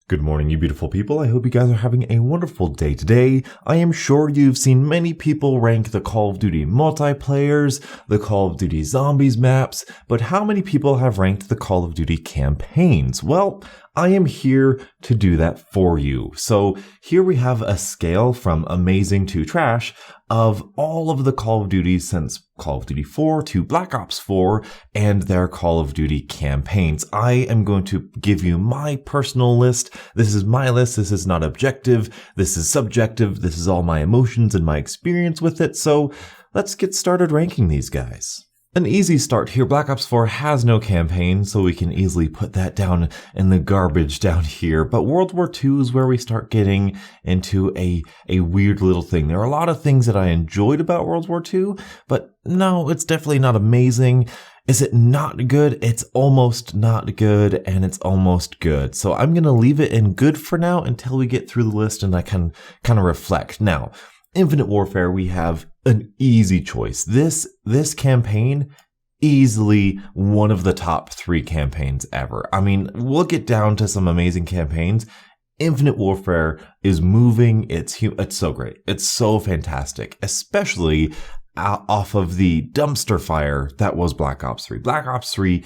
Good morning, you beautiful people. I hope you guys are having a wonderful day today. I am sure you've seen many people rank the Call of Duty multiplayers, the Call of Duty Zombies maps, but how many people have ranked the Call of Duty campaigns? Well, I am here to do that for you. So here we have a scale from amazing to trash of all of the Call of Duty since Call of Duty 4 to Black Ops 4 and their Call of Duty campaigns. I am going to give you my personal list. This is my list. This is not objective. This is subjective. This is all my emotions and my experience with it. So let's get started ranking these guys. An easy start here. Black Ops 4 has no campaign, so we can easily put that down in the garbage down here. But World War II is where we start getting into a weird little thing. There are a lot of things that I enjoyed about World War II, but no, it's definitely not amazing. Is it not good? It's almost not good, and it's almost good. So I'm going to leave it in good for now until we get through the list and I can kind of reflect. Now, Infinite Warfare, we have an easy choice. This campaign, easily one of the top 3 campaigns ever. I mean, we'll get down to some amazing campaigns. Infinite Warfare is moving. It's so great. It's so fantastic, especially off of the dumpster fire that was Black Ops 3. Black Ops 3,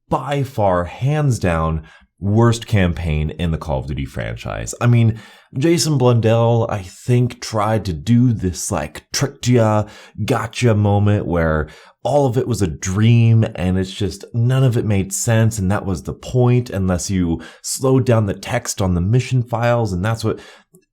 by far, hands down, worst campaign in the Call of Duty franchise. I mean, Jason Blundell, I think, tried to do this like tricked ya, gotcha moment where all of it was a dream and it's just none of it made sense, and that was the point unless you slowed down the text on the mission files. And that's what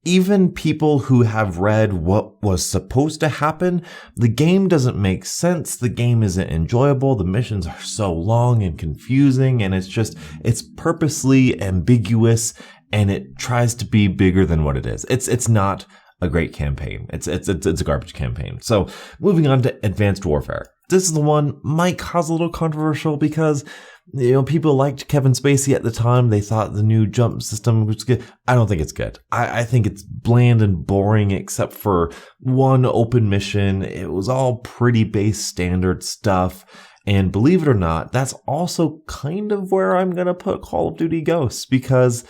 even people who have read what was supposed to happen, the game doesn't make sense. The game isn't enjoyable. The missions are so long and confusing, and it's purposely ambiguous, and it tries to be bigger than what it is. It's not a great campaign. It's a garbage campaign. So moving on to Advanced Warfare. This is the one might cause a little controversial because, you know, people liked Kevin Spacey at the time. They thought the new jump system was good. I don't think it's good. I think it's bland and boring except for one open mission. It was all pretty base standard stuff. And believe it or not, that's also kind of where I'm going to put Call of Duty Ghosts, because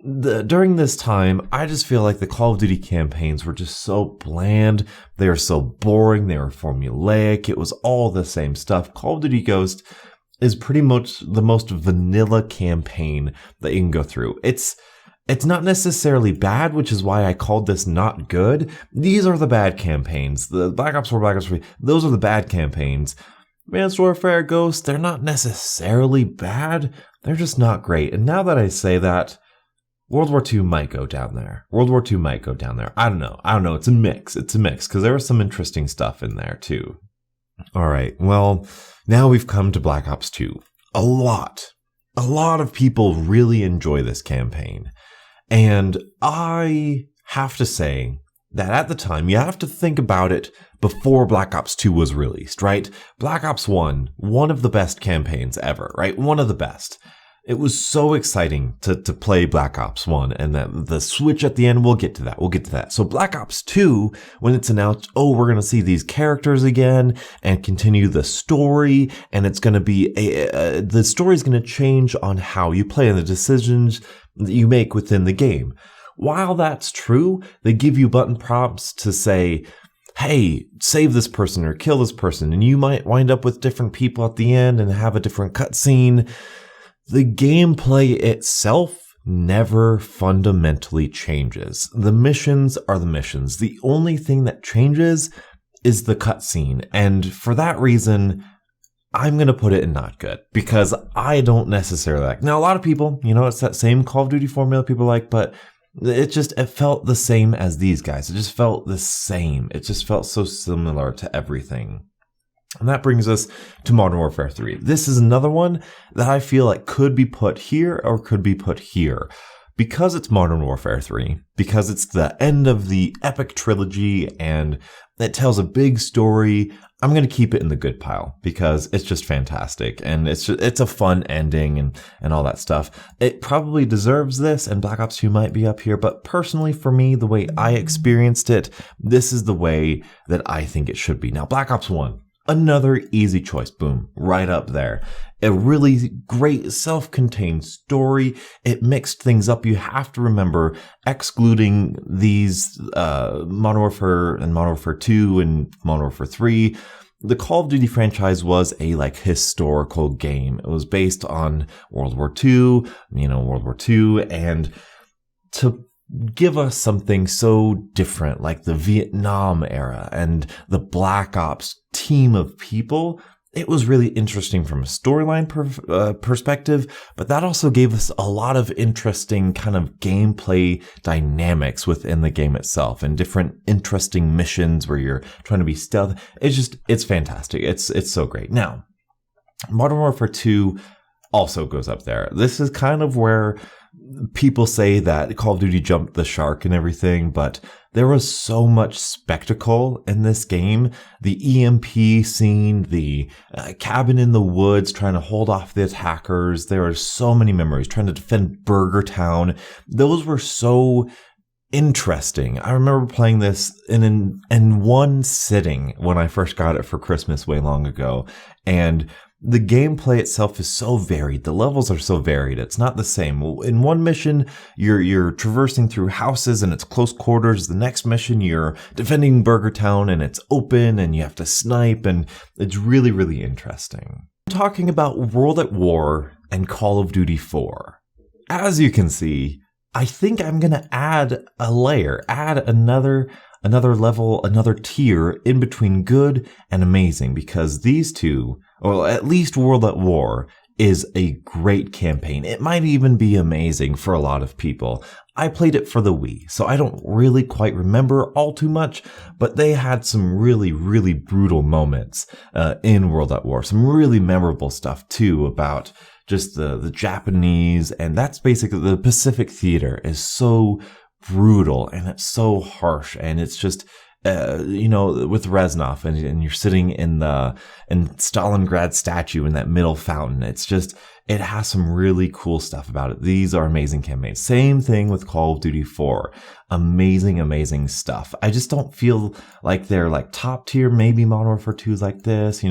during this time, I just feel like the Call of Duty campaigns were just so bland. They were so boring. They were formulaic. It was all the same stuff. Call of Duty Ghost is pretty much the most vanilla campaign that you can go through. It's not necessarily bad, which is why I called this not good. These are the bad campaigns. The Black Ops 4, Black Ops 3, those are the bad campaigns. Advanced Warfare, Ghosts, they're not necessarily bad. They're just not great. And now that I say that, World War II might go down there. World War II might go down there. I don't know. It's a mix. Because there was some interesting stuff in there too. All right. Well, now we've come to Black Ops 2. A lot of people really enjoy this campaign. And I have to say that at the time, you have to think about it before Black Ops 2 was released, right? Black Ops 1, one of the best campaigns ever, right? One of the best. It was so exciting to play Black Ops 1, and that the switch at the end, we'll get to that. So Black Ops 2, when it's announced, we're going to see these characters again and continue the story, and it's going to be the story is going to change on how you play and the decisions that you make within the game. While that's true, they give you button prompts to say, hey, save this person or kill this person, and you might wind up with different people at the end and have a different cutscene. The gameplay itself never fundamentally changes. The missions are the missions. The only thing that changes is the cutscene. And for that reason, I'm going to put it in not good, because I don't necessarily like. Now, a lot of people, it's that same Call of Duty formula people like, but it felt the same as these guys. It just felt the same. It just felt so similar to everything. And that brings us to Modern Warfare 3. This is another one that I feel like could be put here or could be put here. Because it's Modern Warfare 3, because it's the end of the epic trilogy and it tells a big story, I'm going to keep it in the good pile because it's just fantastic and it's a fun ending and all that stuff. It probably deserves this, and Black Ops 2 might be up here, but personally for me, the way I experienced it, this is the way that I think it should be. Now, Black Ops 1. Another easy choice. Boom. Right up there. A really great self-contained story. It mixed things up. You have to remember, excluding these Modern Warfare and Modern Warfare 2 and Modern Warfare 3, the Call of Duty franchise was a historical game. It was based on World War II, and to give us something so different like the Vietnam era and the Black Ops team of people, it was really interesting from a storyline perspective, but that also gave us a lot of interesting kind of gameplay dynamics within the game itself and different interesting missions where you're trying to be stealth. It's fantastic. It's so great. Now, Modern Warfare 2 also goes up there. This is kind of where people say that Call of Duty jumped the shark and everything, but there was so much spectacle in this game. The EMP scene, the cabin in the woods trying to hold off the attackers. There are so many memories trying to defend Burger Town. Those were so interesting. I remember playing this in one sitting when I first got it for Christmas way long ago. And the gameplay itself is so varied. The levels are so varied. It's not the same. In one mission, you're traversing through houses and it's close quarters. The next mission, you're defending Burger Town and it's open and you have to snipe, and it's really, really interesting. I'm talking about World at War and Call of Duty 4. As you can see, I think I'm going to add a layer, add another level, another tier in between good and amazing, because these two, or at least World at War, is a great campaign. It might even be amazing for a lot of people. I played it for the Wii, so I don't really quite remember all too much, but they had some really, really brutal moments in World at War. Some really memorable stuff too about just the Japanese, and that's basically the Pacific theater is so brutal and it's so harsh, and it's just with Reznov and you're sitting in Stalingrad statue in that middle fountain. It has some really cool stuff about it. These are amazing campaigns. Same thing with Call of Duty 4. Amazing, amazing stuff. I just don't feel like they're like top tier. Maybe Modern Warfare 2 is like this,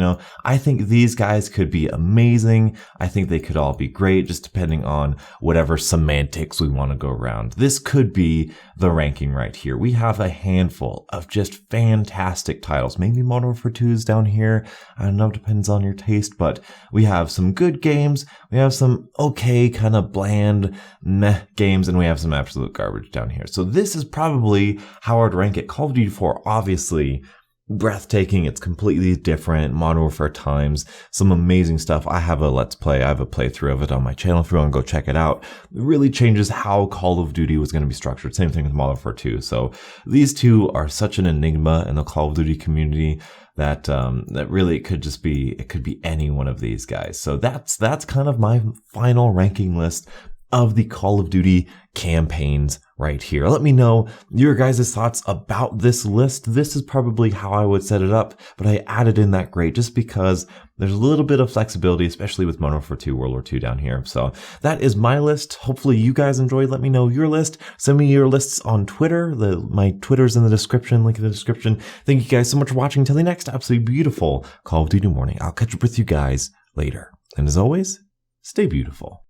I think these guys could be amazing. I think they could all be great, just depending on whatever semantics we want to go around. This could be the ranking right here. We have a handful of just fantastic titles. Maybe Modern Warfare 2 is down here. I don't know, depends on your taste, but we have some good games. We have some okay, kind of bland, meh games, and we have some absolute garbage down here. So this is probably how I'd rank it. Call of Duty 4, obviously, breathtaking. It's completely different. Modern Warfare times some amazing stuff. I have a Let's Play. I have a playthrough of it on my channel if you want to go check it out. It really changes how Call of Duty was going to be structured. Same thing with Modern Warfare 2. So these two are such an enigma in the Call of Duty community that really it could be any one of these guys. So that's kind of my final ranking list of the Call of Duty campaigns right here. Let me know your guys' thoughts about this list. This is probably how I would set it up, but I added in that grade just because there's a little bit of flexibility, especially with Modern Warfare 2, World War II down here. So that is my list. Hopefully you guys enjoyed. Let me know your list. Send me your lists on Twitter. My Twitter's in the description, link in the description. Thank you guys so much for watching. Until the next absolutely beautiful Call of Duty morning. I'll catch up with you guys later. And as always, stay beautiful.